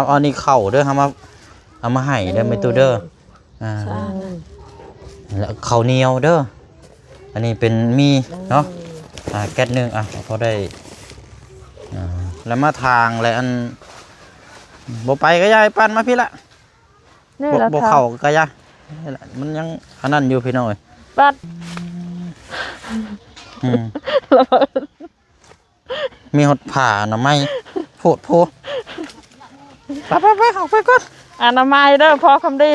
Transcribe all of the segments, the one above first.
เอานี่เข่าเด้อเอามาให้เด้อไม่ตู้เด้อแล้วข้าวเหนียวเด้ออันนี้เป็นมีเนาะแก๊สนึงพอได้แล้วมาทางอะไรอันบ่ไปก็ยายปั่นมาพี่ละบ่เข่าก็ยายมันยังอันนั้นอยู่พี่น้อยปัดมีหดผ่าหน่อไม้โพดไปออกไปก่อนอนามัยเด้อพอคำดี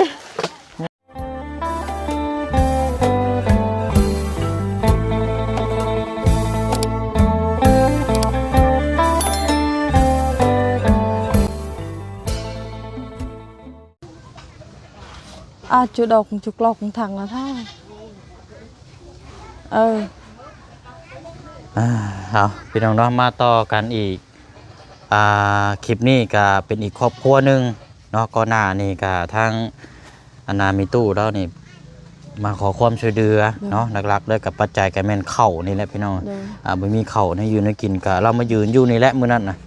จุดดอกจุกหลอกถังแล้วท่าเอาพี่น้องเนาะมาต่อกันอีกคลิปนี้ก็เป็นอีกครอบครัวหนึ่งเนาะก็หน้านี่ก็ทั้งอนามีตู้แล้วนี่มาขอความช่วยเหลือเนาะหลักๆเลยกับปัจจัยการแม่นเข่านี่แหละพี่น้องไม่มีเข่าในยืนในกินก็เรามายืนอยู่นี่แหละมื้อนั้นนะ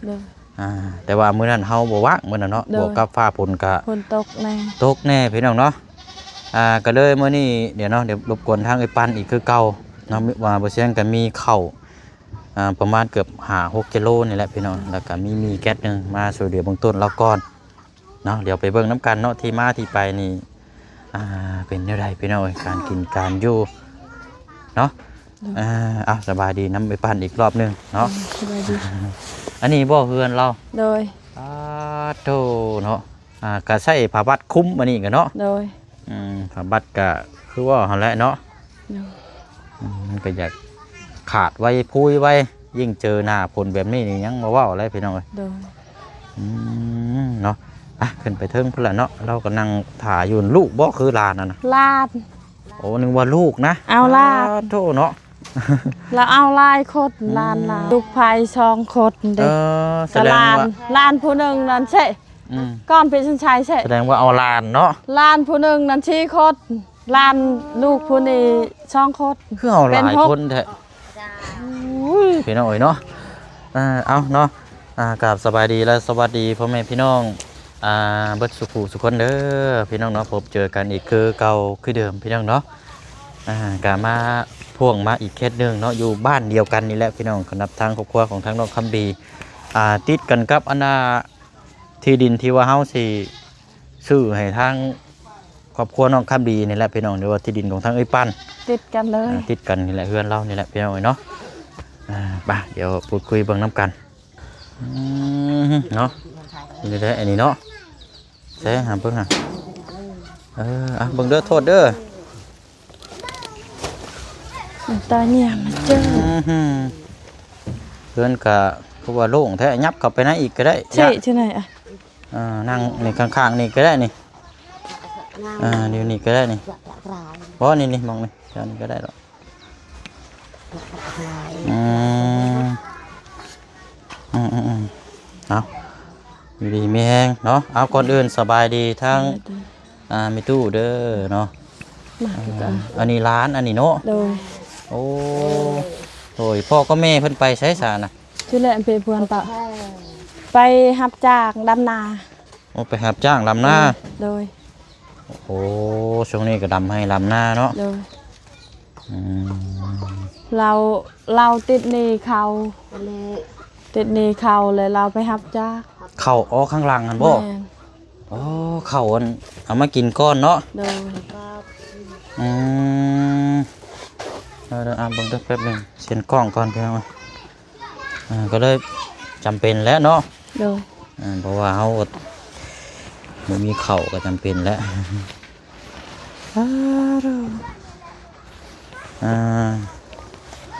แต่ว่ามื้อนั้นเฮาบ่ว่างมื้อนั้นเนาะบวกกับฟ้าฝนก็ฝนตกแน่พี่น้องเนาะก็เลยมื้อนี้เดี๋ยวรบกวนทางไอ้ปันอีกคือเก่าเนาะว่าบ่เสียงก็มีเข่าประมาณเกือบ6 กิโลนี่แหละพี่น้องแล้วก็มีแก๊สนึงมาช่วยเหลือเบื้องต้นเราก่อนเนาะเดี๋ยวไปเบิ่งน้ำกันเนาะที่มาที่ไปนี่เป็นยังไงพี่น้องการกินการอยู่เนาะสบายดีน้ำไปปั่นอีกรอบนึงเนาะสบายดีอันนี้บ่เพื่อนเราโดยโตเนาะก็ใส่ผ้าบัดคุ้มอันนี้กันเนาะโดยผ้าบัดก็คือว่าหั่นแหละเนาะมันก็อยากขาดไว้พุยไว้ยิ่งเจอหน้าฝนแบบนี้นี่ยังมาว่าอะไรพี่น้องเลยเนาะขึ้นไปเทิงพุ่นละเนาะเราก็นั่งถ่ายอยู่ลูกบ่คือลานนะลานโอ้นึกว่าลูกนะเอาลานโธ่เนาะแล้วเอาลายคดลานลูกพาย2 คนเด็กแสดงว่าลานผู้หนึ่งนั่นใช่ก้อนเป็นชายใช่แสดงว่าเอาลานเนาะลานผู้หนึ่งนั่น4 คนลานลูกผู้นี้2 คนคือเอาหลายคนแท้พี่น้องเนาะเอาเนาะกับสบายดีและสวัสดีพ่อแม่พี่น้องเบิดสุขสุขคนเด้อพี่น้องเนาะพบเจอกันอีกคือเก่าคือเดิมพี่น้องเนาะกามาพ่วงมาอีกเคสหนึ่งเนาะอยู่บ้านเดียวกันนี่แหละพี่น้องขนับทางครอบครัวของทางน้องคำบีติดกันกับที่ดินที่ว่าเฮาสิซื้อให้ทางครอบครัวน้องคำบีนี่แหละพี่น้องหรือว่าที่ดินของทางไอ้ปั้นติดกันเลยติดกันนี่แหละเพื่อนเรานี่แหละพี่น้องเนาะเดี๋ยวพูดคุยเบิ่งน้ำกันเนาะนี่ได้อันนี้เนาะใช่หาเบิ่งเบิ่งเด้อโทษเด้อตาเนี่ยมันเจอเพื่อนก็คือว่าโล่งแท้ยับเข้าไปนะอีกก็ได้ใช่ที่ไหนนั่งนี่ข้างๆนี่ก็ได้นี่เดี๋ยวนี้ก็ได้นี่เพราะนี่มองนี่เดี๋ยวนี้ก็ได้หรอกเอาอยู่ดีมีแห้งเนาะเอาก่อนอื่นสบายดีทั้งมีตู้เด้อเนาะอันนี้ร้านอันนี้เนาะโอ้โหพ่อก็แม่เพิ่นไปใช้สารนะชื่อแหละเป็นเพื่อนปะไปหับจ้างดำนาโอ้ไปหับจ้างดำนาโดยโอ้ช่วงนี้ก็ดำให้ดำนาเนาะเราติดหนี้เขาเลยเราไปหับจ้างเขาข้างหลังกันบ่เขาเอามากินก้อนเนาะเดี๋ยวบังแป๊บนึงเช็ดกล้องก่อนเพียงก็เลยจำเป็นแล้วเนาะเพราะว่าเขาไม่มีเข่าก็จำเป็นแล้ว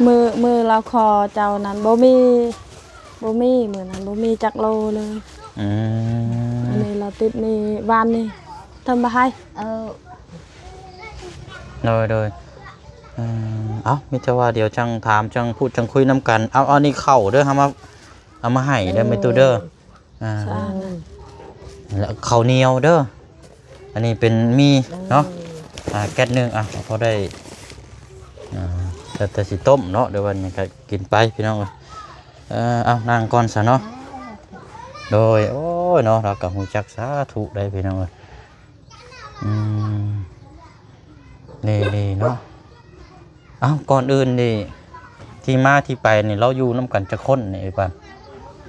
มือเราคอเจ้านั้นบ่มีเหมือนนั้นบ่มีจักโลเลยอันนี้เราติดนี่บ้านนี่ทำมาให้โดยมิตรว่าเดี๋ยวจังถามจังพูดจังคุยน้ำกันเอานี่เข่าเด้อเอามาให้เด้อไม่ตู้เด้อแล้วข้าวเหนียวเด้ออันนี้เป็นมีเนาะแก๊สนึงพอได้แต่สิต้มเนาะเดี๋ยววันนี้ก็กินไปพี่น้องเอานั่งก่อนซะเนาะโดยโอ้ ยเนาะเราก็ฮู้จักสาธุได้พี่น้องเอ้ยอืมนี่เนาะอ้าวก่อนอื่นนี่ที่มาที่ไปนี่เราอยู่นํกันจักคนนี่ไอ้ปาน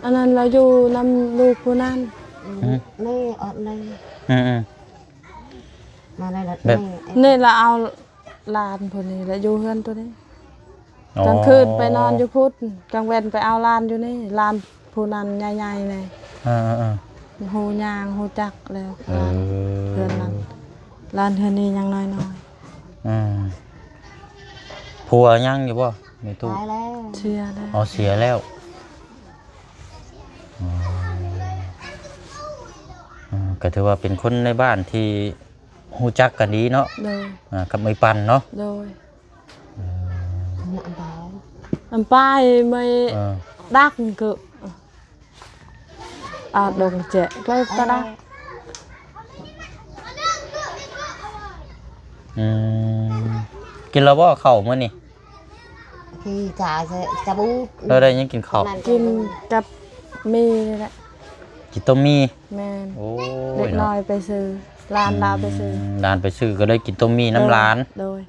อันนั้นเราอยู่นำลูกผู้นั้น นี่อดเลย อืม มาเลยละ แบบ นี่เราเอาหลานผู้นี้แล้วอยู่เฮือนตัวนี้ อ๋อก ลางคืนไปนอนอยู่พุทธกลางเว้นไปเอาหลานอยู่นี่หลานผู้นั้นใหญ่ๆเลย อ่า หูยางหูจักแล้ว เอ เฮือนนั้นหลานเฮือนนี้ยังน้อย อืมผัวยังอยู่บ่ในตู้ ตายแล้ว ๆเชื่อได้ อ๋อเสียแล้วก็ถือว่าเป็นคนในบ้านที่ฮู้จักกันดีเนาะ โดย กับไอ้ปันเนาะ โดย หนักแล้ว อันป้ายไม่ เออ đắc cự đồng trẻ cái ta đắc อืมกินแล้วบ่ข้าวมื้อนี่ khi chả bú เราได้ยังกินข้าว kim cặp mi này đấy กินต้มมี men โอ้ย để เนาะ nóiไปซื้อร้านดาวไปซื้อ ร้านไปซื้อก็เลยกินต้มมีน้ำร้าน โดย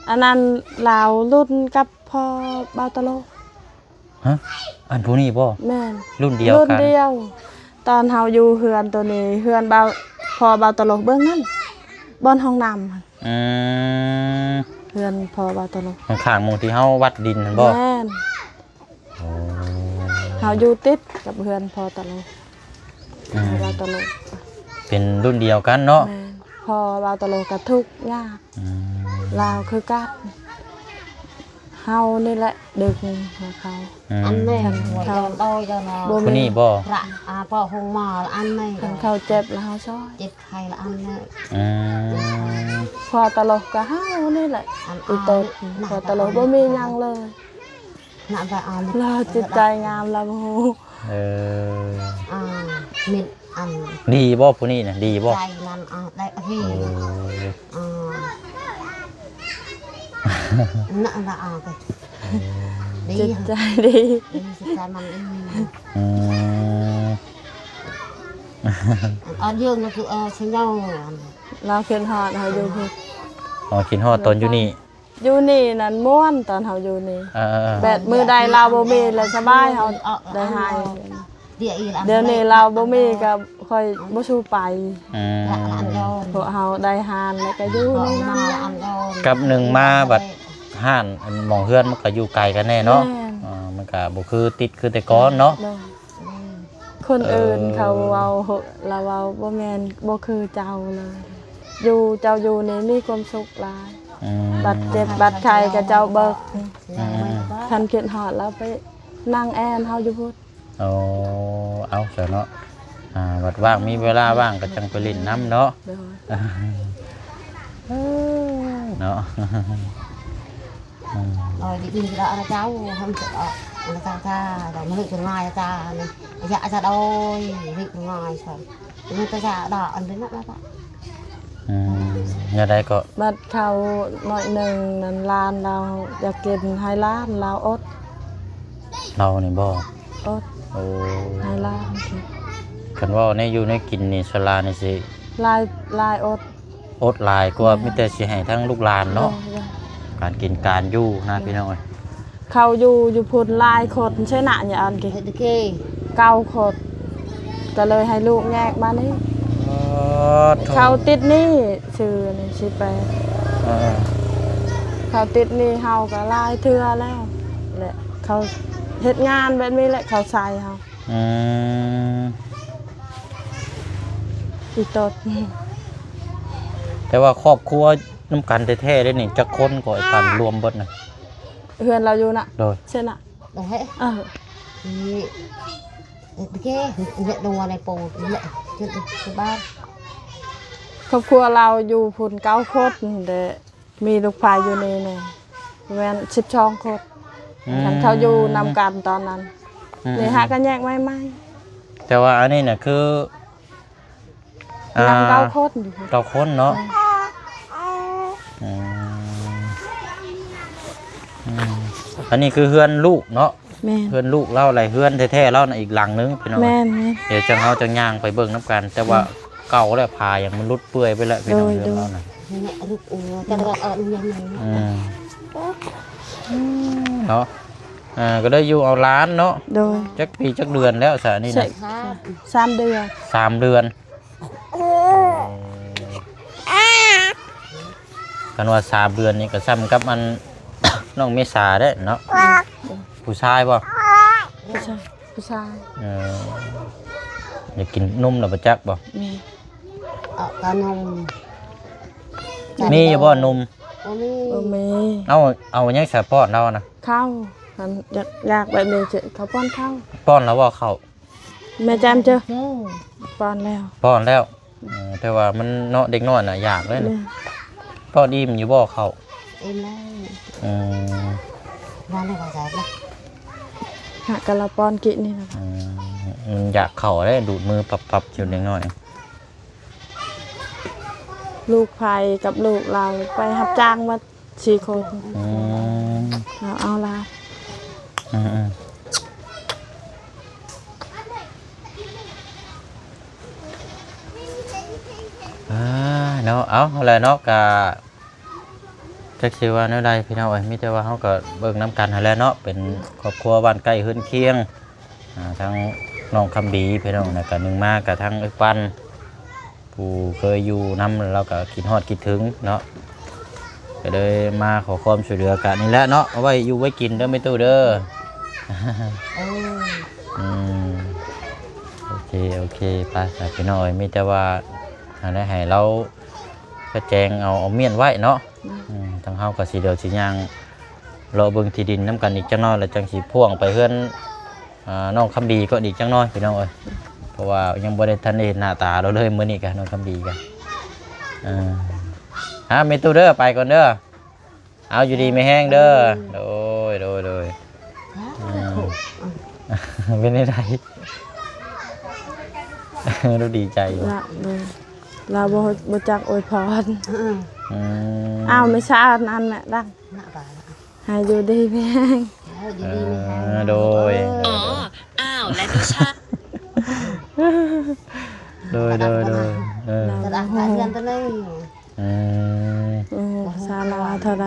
อันนั้นลาวรุ่นกับพ่อบาวตะโล ฮะอันผู้นี้บ่ แม่น รุ่นเดียว รุ่น กัน เดียว ตอนเฮาอยู่เฮือนตัวนี้เฮือนบาวพอบาวตะโลเบื้องนั้นบอนห้องน้ำหั่น อืม เฮือนพอบาวตะโล ข้างๆหมู่ที่เฮาวัดดินนั่นบ่ แม่น โอ้ เฮาอยู่ติดกับเฮือนพอตะโล อืม บาวตะโล เป็นรุ่นเดียวกันเนาะ แม่นพอบาวตะโลกระทุกข์ยาก อืม ลาวคือกัดเฮานี่แหละดึกของเขา ăn nàyหัวโดนđôi cho nó บ่ ผู้ มี นี้บ่ rạพอหงหมอăn này คันเขาเจ็บแล้วเฮาช่วย เจ็บใครละอันเนี่ย อืม พอตะโลก็เฮานี่แหละ อัน อีโตดพอตะโลบ่มีหยังเลย หนักไปเอา ลาวจิตใจงามลาวโห เออ อ่ามิดอัน ดีบ่ผู้นี้น่ะดีบ่ ใจนั่นได้พี่ เออ นั่นละไปดี จิตใจดี จิตใจมัน อืม อันdương nó cứ xem nhau ลาวขึ้นฮอดเฮาอยู่พุทธ อ๋อกินฮอดตอนอยู่นี่ อยู่นี่นั่นม่วนตอนเฮาอยู่นี่ อ่า แบบมือใดลาวบ่มีแล้วสบายเฮาได้หาย địa y là เดี๋ยวนี้เราบ่มีก็ค่อยบ่สู้ไป อืม là ăn giòn พวกเฮาได้หานแล้วก็อยู่ในนั้นแหละ ăn giòn กับหนึ่งมาบัดห้านอันหมองเฮือนมันก็อยู่ไกลกันแน่เนาะ แม่น มันก็บ่คือติดคือแต่ก่อนเนาะ เด้อคนอื่นเขาเว้าเราเว้าบ่แม่นบ่คือเจ้าเลย อยู่เจ้าอยู่นี่มีความสุขหลาย อืม บัดเจ็บบัดไข้ก็เจ้าเบิก là คันคิดฮอดแล้วไปนั่งแอนเฮาอยู่พุทธ เอาเอาเสียเนาะบัดว่างมีเวลาว่างก็จังไปเล่นน้ำเนาะ เด้อ เนาะ rồi đi ra ra cháu không sợ là cha rồi mới từ ngoài cha này dạ cha đôi vị ngoài rồi nhưng ta cha đỏ ăn đến đó อืมอย่าได้ก็ บัดเขาหน่อยหนึงนั่นลานเราอยากกินให้ล้านเราอด เรานี่บ่ อด โอ้ ให้ล้านกิน คันว่าในอยู่ในกินนี่สลานี่สิ ลายอด อดหลายกว่ามีแต่สิให้ทั้งลูกหลานเนาะ ด้อ การกินการอยู่นะพี่น้องเอ้ย เขาอยู่พุ่นลายคนใช่หนะอย่าอันกิ thì kê เก้าคนก็เลยให้ลูกแยกมานี่ โถ่ เขาติดหนี่ชื่อนี่ชื่อแปล เออ เขาติดหนี่เฮาก็ลายเทื่อแล้วแหละเขาเฮ็ดงานแบบนี้แหละเขาใส่เฮา อืม อีตด แต่ว่าครอบครัวน้ำกันแท้ๆได้นี่จักคนก็ไอ้กันรวมเบิดน่ะ เฮือนเราอยู่น่ะ โดย ใช่น่ะ được hết เออ thì kê nhận đồ này bồ lệ chuyện thứ ba ครอบครัวเราอยู่พุ่น9คนแต่มีลูกชายอยู่นี่แน่แม่น12คนคันเขาอยู่นำกันตอนนั้น นี่หากันแยกไม่ แต่ว่าอันนี้น่ะคือ นำ9คนอยู่ เก้าคนเนาะอืมอันนี้คือเฮือนลูกเนาะ แม่น เพื่อนลูกเล่าอะไรเพื่อนแท้ๆเล่าน่ะอีกหลังนึงพี่น้อง แม่นแม่น เดี๋ยวจังเฮาจังย่างไปเบิ่งน้ำกัน แต่ว่าเก่าแล้วพาอย่างมันรุดเปื่อยไปแล้วพี่น้อง โดย เรื่องเล่าน่ะ เนี่ยลูกจะกระโดดยังไง เนาะก็ได้อยู่เอาล้านเนาะ โดย จักปีจักเดือนแล้วสะนี่ ใช่ นะ 3 เดือน 3 เดือนกันว่า3 เดือนนี่ก็ซ้ำกับมัน น้องเมษาได้เนาะผู้ชายบ่ ผู้ชาย อยากกินนมหรือประจักบ่ แม่ ตอนนม มีอยู่บ่นม บ่มี เอายังสะป้อนเรานะ ข้าวคันอยากแบบนี้เขาป้อนข้าว ป้อนแล้วว่าเขา แม่แจมเจอป้อนแล้ว ป้อนแล้วแต่ว่ามันเนาะเด็กน้อยน่ะอยากเลยนะป้อนอิ่มอยู่บ่เขา เอ็มเลย อืม ร้านไหนก็ได้ละ หากะละป้อนกินนี่นะ มันอยากเข่าได้ดูดมือปับๆอยู่เด็กน้อย ลูกไผกับลูกเราไปรับจ้างมา4 คน อืม เอาละ อืมเนาะเอาอะไรเนาะกะจักสิว่าแนวใดพี่น้องเอ้ยมีแต่ว่าเฮาก็เบิ่งน้ำกันหั่นแหละเนาะเป็นครอบครัวบ้านใกล้เฮือนเคียงทั้งน้องคำดีพี่น้องนะก็นึงมากับทั้งไอ้ปันผู้เคยอยู่นำเราก็คิดฮอดคิดถึงเนาะก็เลยมาขอความช่วยเหลือกันนี่แหละเนาะเอาไว้อยู่ไว้กินเด้อไม่ตู้เด้อ อืมโอเคไปสายพี่น้อยมีแต่ว่าได้ให้เรากระแจงเอาเมียนไว้เนาะทางเฮาก็สิเดียวสิย่างรอเบิ่งที่ดินน้ำกันอีกจังน้อยแล้วจังสิพ่วงไปเฮือนน้องคำดีก็อีกจังน้อยพี่น้องเอ้ยเพราะว่ายังบ่ได้ทันได้เห็นหน้าตาเราเลยมื้อนี้กันน้องคำดีกันมีตู้เด้อไปก่อนเด้อเอาอยู่ดีไม่แห้งเด้อโดยเป็นไงเราดีใจอยู่ ละเลยเราบ่จักอวยพร อ้าว ไม่ทราบนั่นแหละดัง น่าบ้า ให้อยู่ดีแม่ง โดย อ้าวและดิฉัน โดย กระดาษเรียนตัวนี้ ศาลาเท่าใด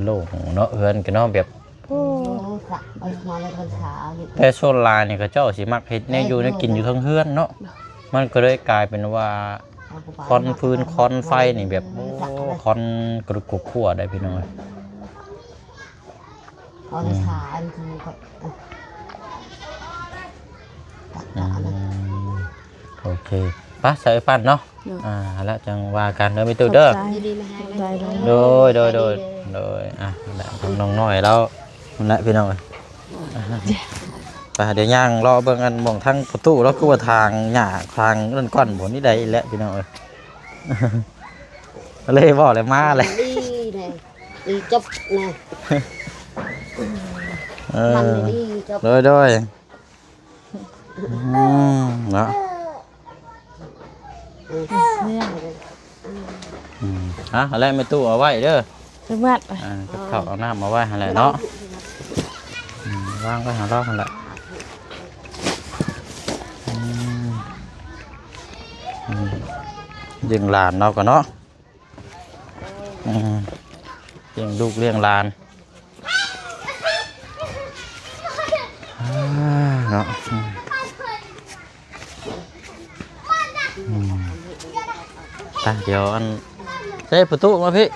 โลกเนาะเฮือนกันเนาะแบบ โอ้พระเอามาในคนขาอยู่ แต่โซนลายนี่ก็เจ้าสิมักเฮ็ดแนวอยู่ในกินอยู่ทั้งเฮือนเนาะมันก็เลยกลายเป็นว่าคอนฟืนคอนไฟนี่แบบคอนกระกุกขั่วได้พี่น้อย เอาในขาอันคือก็ โอเคปะใส่ปั้นเนาะแล้วจังว่ากันเด้อมีตู้เด้อ ดีๆมาให้ ได้เลย โดยน้องน้อยแล้วมันละพี่น้องไปเดี๋ยวย่างรอเบิ่งอันมองทั้งประตูแล้วก็ว่าทางหญ้าทางนั่นก้อนบนนี่ใดแหละพี่น้องเลยบอกเลยมาเลย ดีเลยดีจบนะทำดีจบ โดยเนาะ เนี่ย อะไรไม่ตู้เอาไว้เด้อ จังหวัด กับข้าวเอาน้ำมาไว้อะไรเนาะวางไว้หาเราอะไรเลี้ยงหลานเราก็เนาะเลี้ยงลูกเลี้ยงหลานเนาะเดี๋ยวอันใช้ประตูมาพี่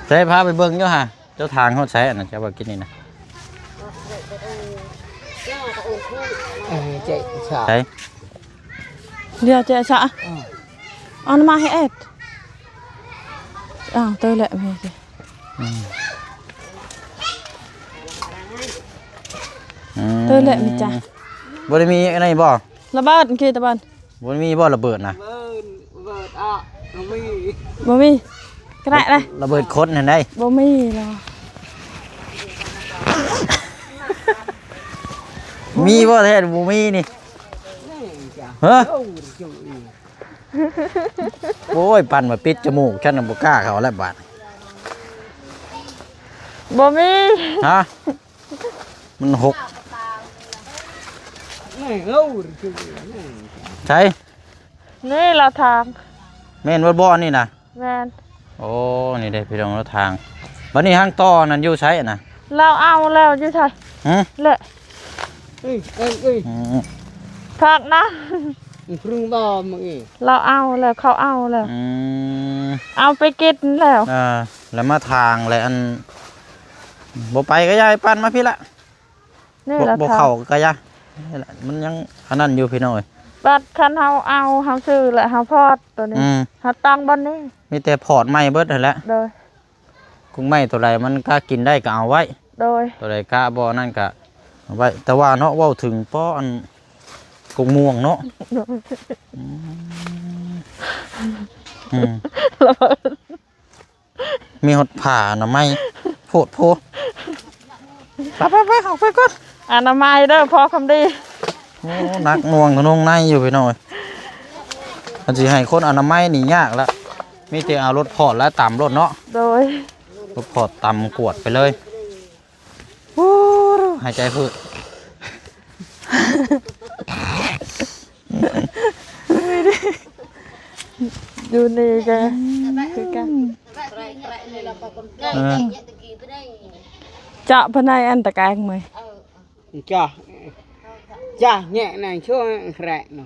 ใช้พาไปเบิ่งเจ้าฮะเจ้าทางเขาใช้อันนั้นจะว่ากินนี่นะใช้ เดี๋ยวจะซะเอามาให้เอ็ดเตยแหละแม่สิเตยแหละมีจ้ะ บ่ได้มีอะไรบ่ ระเบิดกี่ตะบัน บ่ได้มีบ่ระเบิดนะ บ่มีก็ได้เลย ระเบิดคดนั่นได้ บ่มีหรอ มีบ่แท้บ่มีนี่ฮะโอ้ยปั่นมาปิดจมูกฉันน่ะบ่กล้าเข้าแล้วบาด บ่มี ฮะมันหกใช่ นี่เราทาง แม่นว่าบ่อนี่นะ แม่น โอ้นี่ได้พี่น้องแล้วทางบัดนี้ห้างต่อนั่นอยู่ใช้น่ะ เราเอาแล้วอยู่ไทย หือ เลย อืม พักนะ Prung bò mà nghỉ. เราเอาแล้วเขาเอาแล้ว อืม เอาไปกินแล้ว แล้วมาทางเลยอันบ่ไปก็ยายปั้นมาพี่ละ นี่ บ่ เรา บ่ ทาง เข้าก็ยานี่แหละมันยังอันนั้นอยู่พี่น้องเอ้ย บัดคันเฮาเอาเฮาซื้อแล้วเฮาพอดตัวนี้ อืม เฮาตั้งบนนี้ มีแต่พอร์ตไม้เบิดนั่นแหละ โดย กุ้งไม้ตัวใดมันกล้ากินได้ก็เอาไว้ โดย ตัวใดกล้าบ่นั่นก็เอาไว้แต่ว่าเนาะเว้าถึงป้ออันกุ้งม่วงเนาะอืมมีหดผ่าหน่อไม้โพดโพไปออกไปก่อน อนามัยเด้อพอคำดี โอ้นักหน่วงกับนงในอยู่พี่น้อยมันสิให้คนอนามัยนี่ยากละมีแต่เอารถพอดแล้วต่ำรถเนาะ โดย รถพอดต่ำกวดไปเลยโอ้หายใจพืด อยู่นี่แกคือกันเจาะภายในอันตะแกรงไหม Chà. Chà, nhẹ này cho rẹ nè.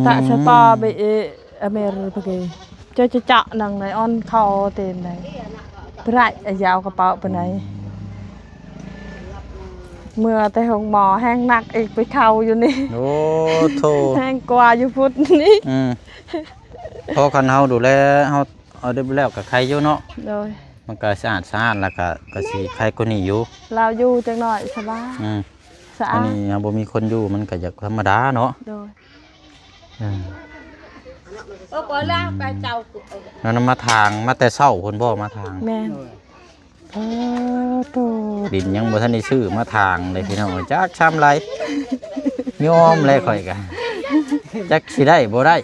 ตะสตอไปอเมริกาจะเจาะหนังในออนคอเต็มไหนพระยาวกระเป๋าไปไหนเมื่อแต่หงหมอแห้งหนักอีกไปเข่าอยู่นี่ โอ้โถ แห้งกว่าอยู่พุทธนี่ พอคันเฮาดูแลเฮาเอาได้แล้วกับใครอยู่เนาะ โดย มันก็สะอาดแล้วก็สิใครคนนี้อยู่ เราอยู่จังหน่อยสบาย สะ อัน อาด นี้บ่มีคนอยู่มันก็อยากธรรมดาเนาะ โดย นั่นมาทางมาแต่เช้าคนบ่มาทาง แม่นโต ดินยังบ่ทันได้ซื้อมาทางเลยพี่น้องจักช้ำไรยอมเลยข่อยกันจักสิได้บ่ได้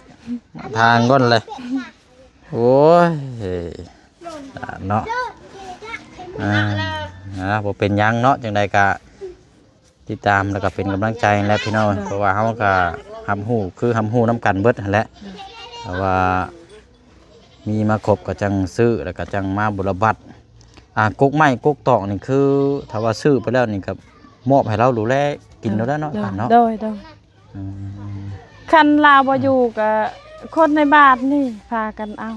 มาทางก่อนเลยโอ้ยเนาะบ่เป็นหยังเนาะจังใดก็ติดตามแล้วก็เป็นกำลังใจแล้วพี่น้องเพราะว่าเฮาก็หำฮู้คือหำฮู้น้ำกันเบิดนั่นแหละแต่ว่ามีมาครบก็จังซื้อแล้วก็จังมาบุรบัตรกกไม้กกตอกนี่คือถ้าว่าซื้อไปแล้วนี่ก็มอบให้เราดูแลกินเราได้เนาะเนาะ โดยคันลาวบ่อยู่กับคนในบ้านนี่พากันเอา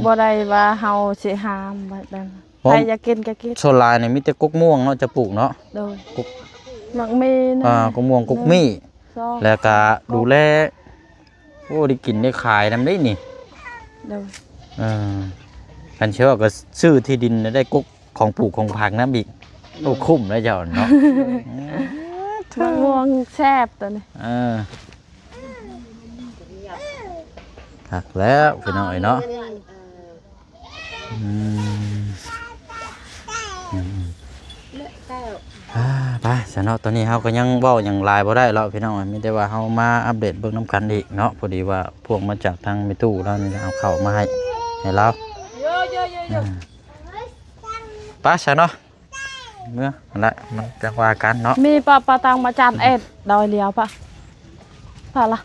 บ่ได้ว่าเฮาสิห้ามว่าดังใครอยากกินก็กิน โซลาเนี่ยมีแต่กกม่วงเนาะจะปลูกเนาะ โดยมักมีนะ กกม่วงกกมี่แล้วก็ดูแลโอ้ได้กินได้ขายนำได้นี่ โดย กันเชื่อว่าก็ซื้อที่ดินได้กกของปลูกของผักน้ำอีกโอ้คุ้มแล้วเจ้าเนาะ มะม่วงแซ่บตัวนี้ ผักแล้วพี่น้อยเนาะไปสนอตอนนี้เฮาก็ยังเว้ายังลายบ่ได้แล้วพี่น้องมีแต่ว่าเฮามาอัปเดตเบิ่งน้ำกันอีกเนาะพอดีว่าพวกมาจากทางมิตู้เรานี่เอาเข้ามาให้เราไปซะเนาะเมื่อนั่นแหละมันจะว่ากันเนาะ มีปลาตังมาจานเอ็ดดอยเลียวปะปลาละ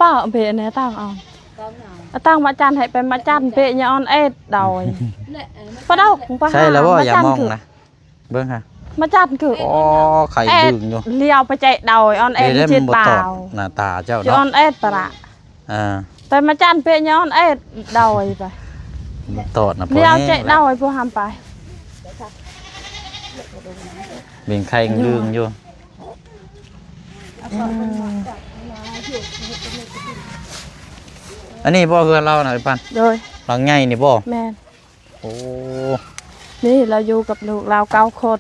ป้าเปะเนี่ยตั้งเอาตั้งมาจานให้เป็นมาจานเปะเนี่ยออนเอ็ดดอยปลาดอกปลา ใช่แล้วว่าอย่ามองนะเบิ่งฮะ มาจานคือ อ๋อไข่ดึงอยู่ เลียวไปใจดอยออนเอ็ด เดี๋ยว ชิด มันบ่ เปล่า ตอบหน้าตาเจ้า จะอ เนาะ อนเอ็ดปะแต่มาจานเปะเนี่ยออนเอ็ดดอยไป ตอดนะพอ เลียวใจ แห้ง ด แล้ว อยผู้ทำไป เป็นไข่ดึงอยู่อันนี้บ่เฮือนเราหน่อยปัน โดย หลังใหญ่นี่บ่ แม่น โอ้ นี่เราอยู่กับลูกเรา9 คน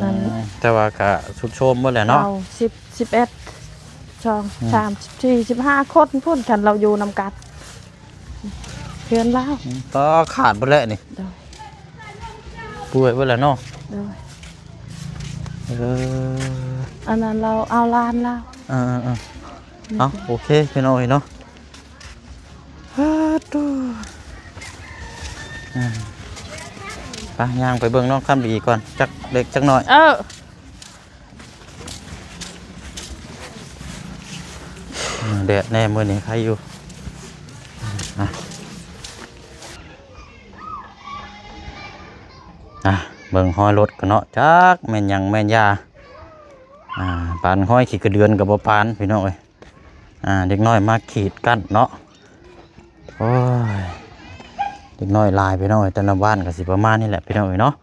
นั่น แต่ว่าก็สุดโชมหมดแหละเนาะ เรา11 2 3 4 15 คนพุ่นกันเราอยู่นำกันเพื่อนเรา ก็ขาดหมดแล้วนี่ โดย ป่วยหมดแล้วเนาะ โดย เออ อันนั้นเราเอาลานเรา เอาโอเคพี่น้อยเนาะ ไปย่างไปเบิ่งน้องคำดีก่อนจักเล็กจักหน่อยแดดแน่มื้อนี้ใครอยู่เบิ่งห้อยรถกันเนาะจักแม่นหยังแม่นยาปานห้อยขี้กระเดือนกับบ่ปานพี่น้องเอ้ยเด็กน้อยมาขีดกั้นเนาะโอ้ยเด็กน้อยลายพี่น้องเอ้ยแต่ละบ้านก็สิประมาณนี้แหละพี่น้องเอ้ยเนาะ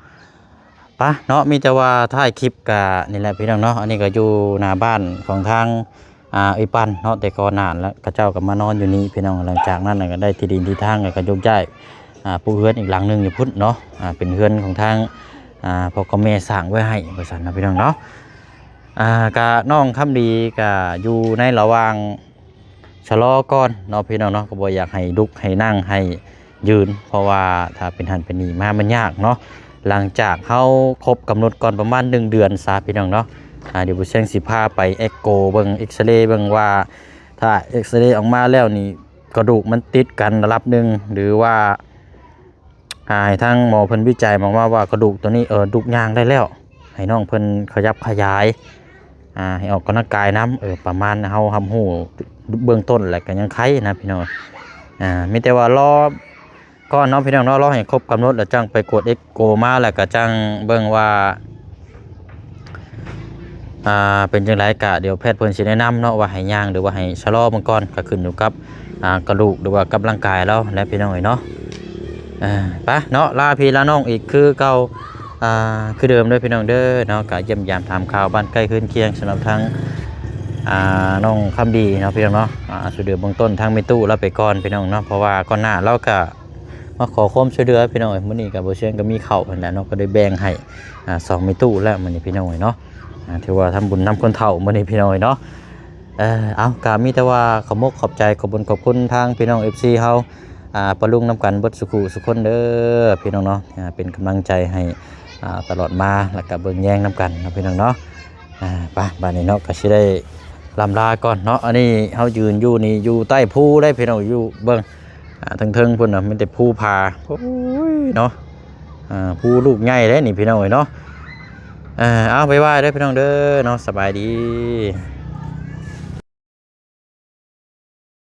ปะเนาะมีแต่ว่าถ่ายคลิปกะนี่แหละพี่น้องเนาะอันนี้ก็อยู่หน้าบ้านของทางอีปันเนาะแต่ก่อนนานแล้วเขาเจ้าก็มานอนอยู่นี่พี่น้องหลังจากนั้นก็ได้ที่ดินที่ทางก็ยกย้ายปูเฮือนอีกหลังนึงอยู่พุ่นเนาะเป็นเฮือนของทางพ่อกับแม่สร้างไว้ให้บริษัทนะพี่น้องเนาะกะน้องคำดีกะอยู่ในระหว่างชะลอก่อนเนาะพี่น้องเนาะก็บ่อยากให้ลุกให้นั่งให้ยืนเพราะว่าถ้าเป็นหันเป็นนี่มามันยากเนาะหลังจากเขาครบกำหนดก่อนประมาณ1 เดือนซะพี่น้องเนาะเดี๋ยวผู้เชี่ยวชาญสิพาไปเอ็กโกเบิ่งเอ็กซเรย์เบิ่งว่าถ้าเอ็กซเรย์ออกมาแล้วนี่กระดูกมันติดกันระดับหนึ่งหรือว่าทางหมอเพิ่นวิจัยบอกว่ากระดูกตัวนี้ดุกยางได้แล้วให้น้องเพิ่นขยับขยายให้ออกกำลังกายน้ำประมาณเฮาทำหูเบื้องต้นแหละก็ยังไข้นะพี่น้องมีแต่ว่ารอก่อนเนาะพี่น้องเนาะรอให้ครบกำหนดแล้วจังไปกดเอ็กโกมาแล้วก็จังเบิ่งว่าเป็นจังไรกะเดี๋ยวแพทย์เพิ่นสิแนะนำเนาะว่าให้ย่างหรือว่าให้ชะลอมันก่อนก็ขึ้นอยู่กับกระดูกหรือว่ากำลังกายแล้วและพี่น้องเนาะไปเนาะลาพี่ลาน้องอีกคือเก่าคือเดิมด้วยพี่น้องเด้อเนาะก็เยี่ยมยามถามข่าวบ้านใกล้คืนเคียงสำหรับทั้งน้องคำดีเนาะพี่น้องเนาะสุดเดือเบื้องต้นทางเมตู้เราไปก่อนพี่น้องเนาะเพราะว่าก่อนหน้าเราก็มาขอความช่วยเหลือพี่น้องมื้อนี้ก็บ่เชิงก็มีข้าวนั่นแหละเนาะก็ได้แบ่งให้2เมตู้แล้วมื้อนี้พี่น้องเนาะถือว่าทำบุญนำคนเฒ่ามื้อนี้พี่น้องเนาะเอาก็มีแต่ว่าขอบมกขอบใจขอบบุญขอบคุณทางพี่น้อง FC เฮาปะลุงนำกันเบิดสุขุสุคนเด้อพี่น้องเนาะเป็นกำลังใจให้ตลอดมาแล้วก็เบิ่งแย่งนำกันนะพี่น้องเนาะไปบ้านนี้เนาะก็สิได้ลำลาก่อนเนาะอันนี้เฮายืนอยู่นี่อยู่ใต้ภูได้พี่น้องอยู่เบิ่งเทิงๆพุ่นน่ะมีแต่ภูผาโอ้ยเนาะภูลูกใหญ่เด้นี่พี่น้องเนาะเอาไปไหว้เด้อพี่น้องเด้อเนาะสบายดี